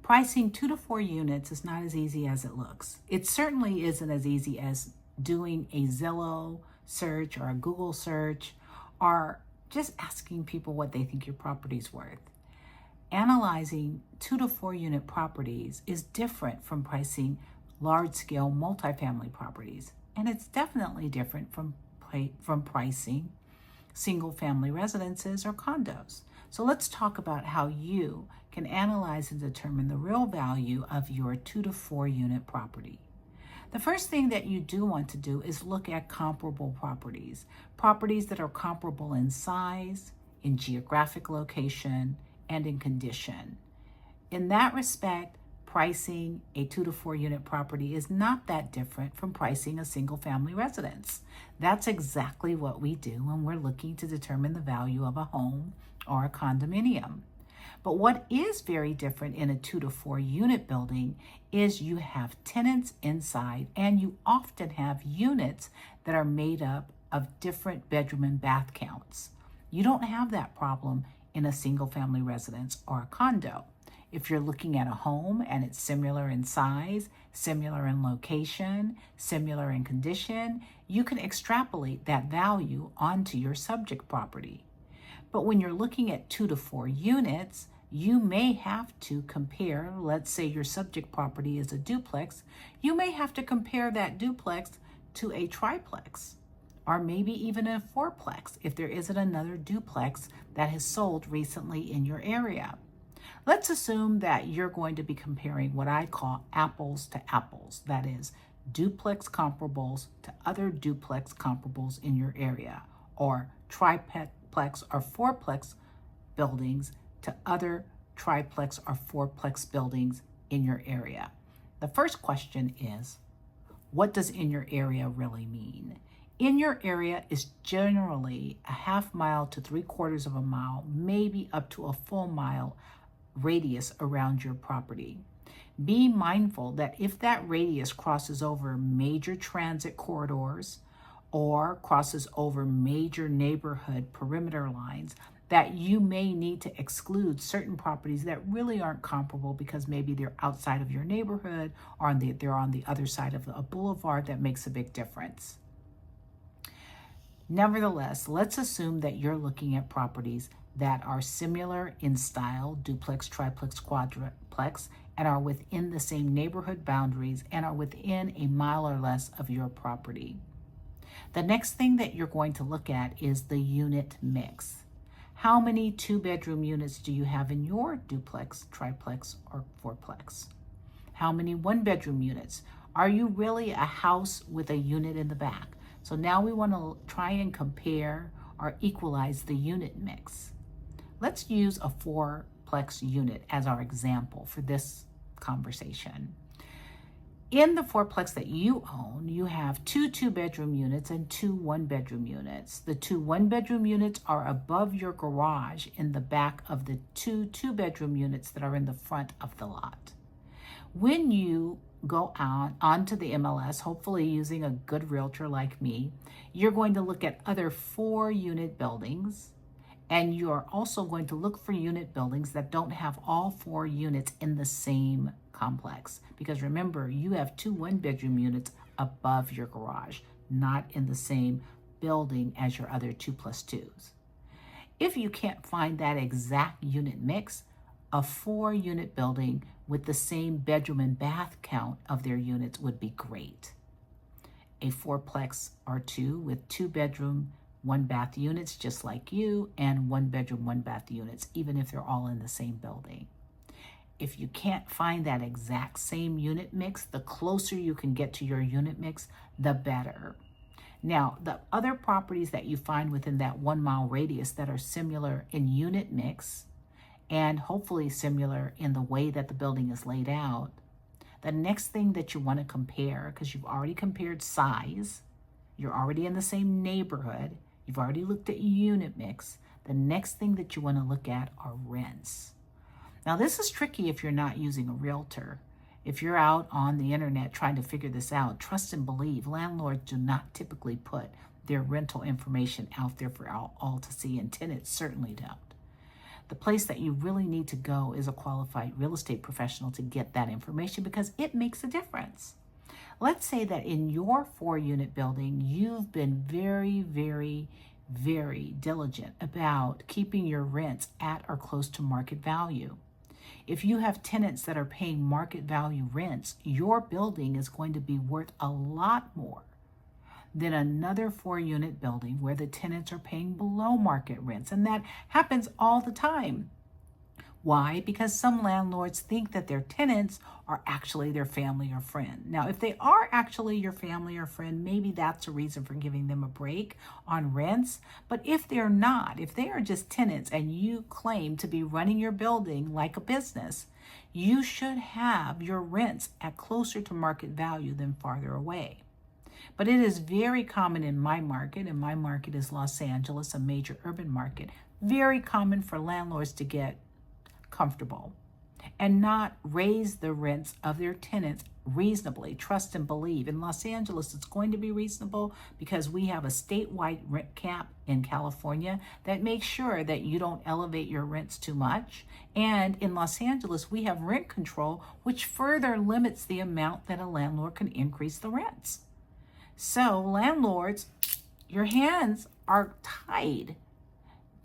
Pricing 2 to 4 units is not as easy as it looks. It certainly isn't as easy as doing a Zillow search or a Google search or just asking people what they think your property's worth. Analyzing 2 to 4 unit properties is different from pricing large-scale multifamily properties, and it's definitely different from pricing single-family residences or condos. So let's talk about how you can analyze and determine the real value of your 2 to 4 unit property. The first thing that you do want to do is look at comparable properties that are comparable in size, in geographic location, and in condition. In that respect, pricing a 2 to 4 unit property is not that different from pricing a single family residence. That's exactly what we do when we're looking to determine the value of a home or a condominium. But what is very different in a 2 to 4 unit building is you have tenants inside, and you often have units that are made up of different bedroom and bath counts. You don't have that problem in a single family residence or a condo. If you're looking at a home and it's similar in size, similar in location, similar in condition, you can extrapolate that value onto your subject property. But when you're looking at 2 to 4 units, you may have to compare, let's say your subject property is a duplex, you may have to compare that duplex to a triplex, or maybe even a fourplex if there isn't another duplex that has sold recently in your area. Let's assume that you're going to be comparing what I call apples to apples, that is, duplex comparables to other duplex comparables in your area, or triplex or fourplex buildings to other triplex or fourplex buildings in your area. The first question is, what does in your area really mean? In your area is generally a half mile to 3/4 of a mile, maybe up to a full mile radius around your property. Be mindful that if that radius crosses over major transit corridors or crosses over major neighborhood perimeter lines, that you may need to exclude certain properties that really aren't comparable because maybe they're outside of your neighborhood or they're on the other side of a boulevard. That makes a big difference. Nevertheless, let's assume that you're looking at properties that are similar in style, duplex, triplex, quadruplex, and are within the same neighborhood boundaries and are within a mile or less of your property. The next thing that you're going to look at is the unit mix. How many 2-bedroom units do you have in your duplex, triplex, or fourplex? How many 1-bedroom units? Are you really a house with a unit in the back? So now we want to try and compare or equalize the unit mix. Let's use a fourplex unit as our example for this conversation. In the fourplex that you own, you have 2 2-bedroom units and 2 1-bedroom units. The 2 1-bedroom units are above your garage in the back of the 2 2-bedroom units that are in the front of the lot. When you go out onto the MLS, hopefully using a good realtor like me, you're going to look at other 4-unit buildings, and you're also going to look for unit buildings that don't have all 4 units in the same complex. Because remember, you have 2 1-bedroom units above your garage, not in the same building as your other 2+2s. If you can't find that exact unit mix, a 4-unit building with the same bedroom and bath count of their units would be great. A fourplex or 2 with 2-bedroom, 1-bath units just like you, and 1-bedroom, 1-bath units, even if they're all in the same building. If you can't find that exact same unit mix, the closer you can get to your unit mix, the better. Now, the other properties that you find within that 1-mile radius that are similar in unit mix and hopefully similar in the way that the building is laid out, the next thing that you want to compare, because you've already compared size, you're already in the same neighborhood, you've already looked at unit mix, the next thing that you want to look at are rents. Now, this is tricky if you're not using a realtor. If you're out on the internet trying to figure this out, trust and believe, landlords do not typically put their rental information out there for all to see, and tenants certainly don't. The place that you really need to go is a qualified real estate professional to get that information because it makes a difference. Let's say that in your 4-unit building, you've been very, very, very diligent about keeping your rents at or close to market value. If you have tenants that are paying market value rents, your building is going to be worth a lot more than another 4-unit building where the tenants are paying below market rents. And that happens all the time. Why? Because some landlords think that their tenants are actually their family or friend. Now, if they are actually your family or friend, maybe that's a reason for giving them a break on rents. But if they're not, if they are just tenants and you claim to be running your building like a business, you should have your rents at closer to market value than farther away. But it is very common in my market, and my market is Los Angeles, a major urban market, very common for landlords to get comfortable and not raise the rents of their tenants reasonably. Trust and believe. In Los Angeles, it's going to be reasonable because we have a statewide rent cap in California that makes sure that you don't elevate your rents too much. And in Los Angeles, we have rent control, which further limits the amount that a landlord can increase the rents. So landlords, your hands are tied.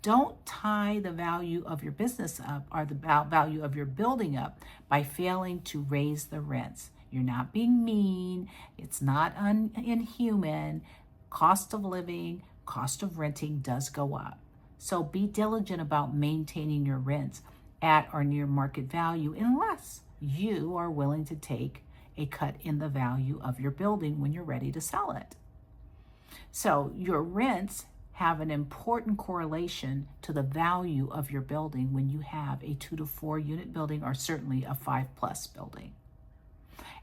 Don't tie the value of your business up or the value of your building up by failing to raise the rents. You're not being mean. It's not inhuman. Cost of living, cost of renting does go up. So be diligent about maintaining your rents at or near market value unless you are willing to take a cut in the value of your building when you're ready to sell it. So your rents have an important correlation to the value of your building when you have a 2 to 4 unit building or certainly a 5+ building.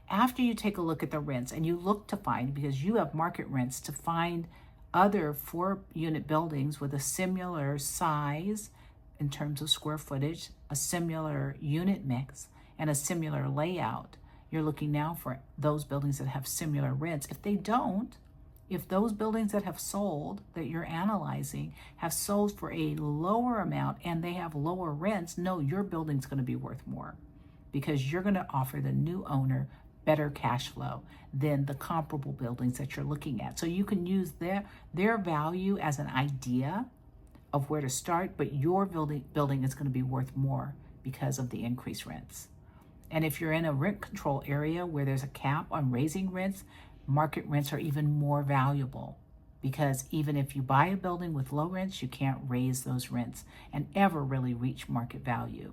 After you take a look at the rents and you look to find, because you have market rents, to find other 4-unit buildings with a similar size in terms of square footage, a similar unit mix, and a similar layout, you're looking now for those buildings that have similar rents. If they don't, if those buildings that have sold that you're analyzing have sold for a lower amount and they have lower rents, no, your building's going to be worth more because you're going to offer the new owner better cash flow than the comparable buildings that you're looking at. So you can use their value as an idea of where to start, but your building is going to be worth more because of the increased rents. And if you're in a rent control area where there's a cap on raising rents, market rents are even more valuable because even if you buy a building with low rents, you can't raise those rents and ever really reach market value.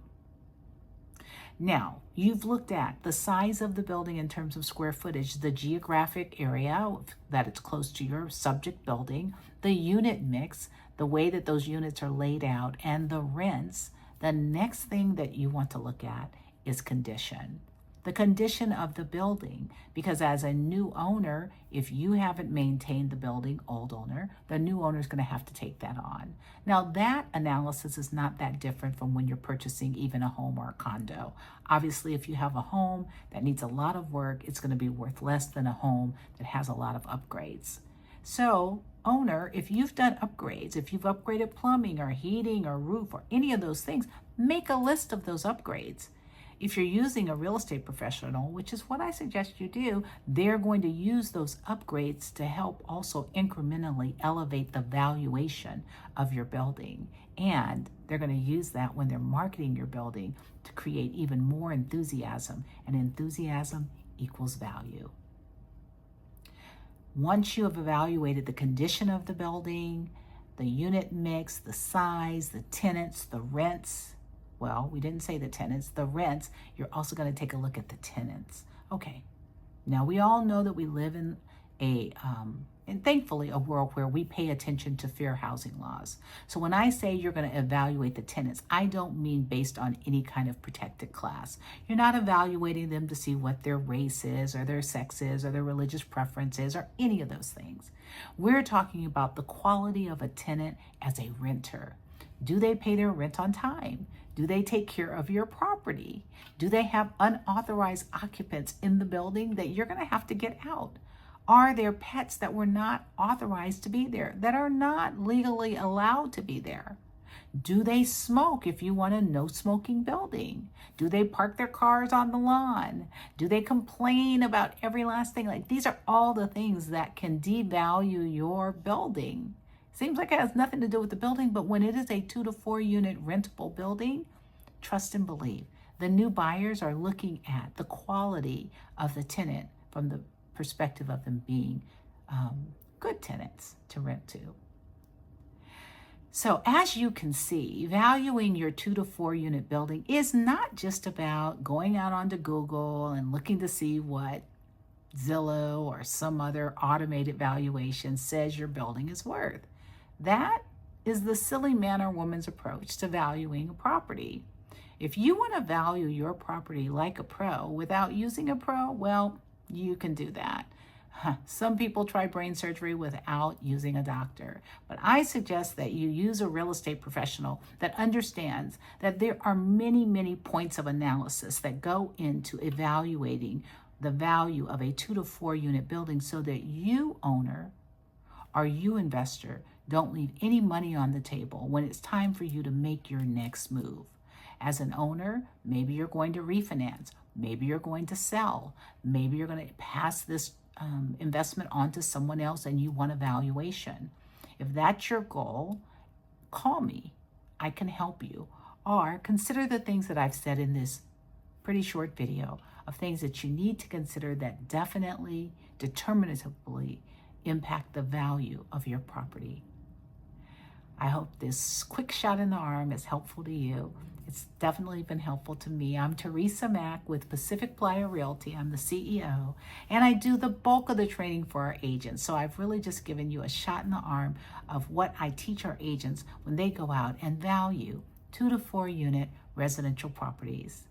Now, you've looked at the size of the building in terms of square footage, the geographic area that it's close to your subject building, the unit mix, the way that those units are laid out, and the rents. The next thing that you want to look at is condition. The condition of the building, because as a new owner, if you haven't maintained the building, old owner, the new owner is going to have to take that on. Now that analysis is not that different from when you're purchasing even a home or a condo. Obviously, if you have a home that needs a lot of work, it's going to be worth less than a home that has a lot of upgrades. So owner, if you've done upgrades, if you've upgraded plumbing or heating or roof or any of those things, make a list of those upgrades. If you're using a real estate professional, which is what I suggest you do, they're going to use those upgrades to help also incrementally elevate the valuation of your building. And they're going to use that when they're marketing your building to create even more enthusiasm. And enthusiasm equals value. Once you have evaluated the condition of the building, the unit mix, the size, the tenants, the rents, well, we didn't say the tenants, the rents, you're also going to take a look at the tenants. Okay, now we all know that we live in and thankfully a world where we pay attention to fair housing laws. So when I say you're going to evaluate the tenants, I don't mean based on any kind of protected class. You're not evaluating them to see what their race is or their sex is or their religious preference is or any of those things. We're talking about the quality of a tenant as a renter. Do they pay their rent on time? Do they take care of your property? Do they have unauthorized occupants in the building that you're going to have to get out? Are there pets that were not authorized to be there, that are not legally allowed to be there? Do they smoke if you want a no smoking building? Do they park their cars on the lawn? Do they complain about every last thing? Like, these are all the things that can devalue your building. Seems like it has nothing to do with the building, but when it is a 2 to 4 unit rentable building, trust and believe. The new buyers are looking at the quality of the tenant from the perspective of them being good tenants to rent to. So as you can see, valuing your 2 to 4 unit building is not just about going out onto Google and looking to see what Zillow or some other automated valuation says your building is worth. That is the silly man or woman's approach to valuing a property. If you want to value your property like a pro without using a pro, well, you can do that. Some people try brain surgery without using a doctor, but I suggest that you use a real estate professional that understands that there are many, many points of analysis that go into evaluating the value of a 2 to 4 unit building so that you, owner, or you, investor, don't leave any money on the table when it's time for you to make your next move. As an owner, maybe you're going to refinance, maybe you're going to sell, maybe you're going to pass this investment onto someone else and you want a valuation. If that's your goal, call me. I can help you. Or consider the things that I've said in this pretty short video of things that you need to consider that definitely, determinatively impact the value of your property. I hope this quick shot in the arm is helpful to you. It's definitely been helpful to me. I'm Teresa Mack with Pacific Playa Realty. I'm the CEO, and I do the bulk of the training for our agents. So I've really just given you a shot in the arm of what I teach our agents when they go out and value 2 to 4 unit residential properties.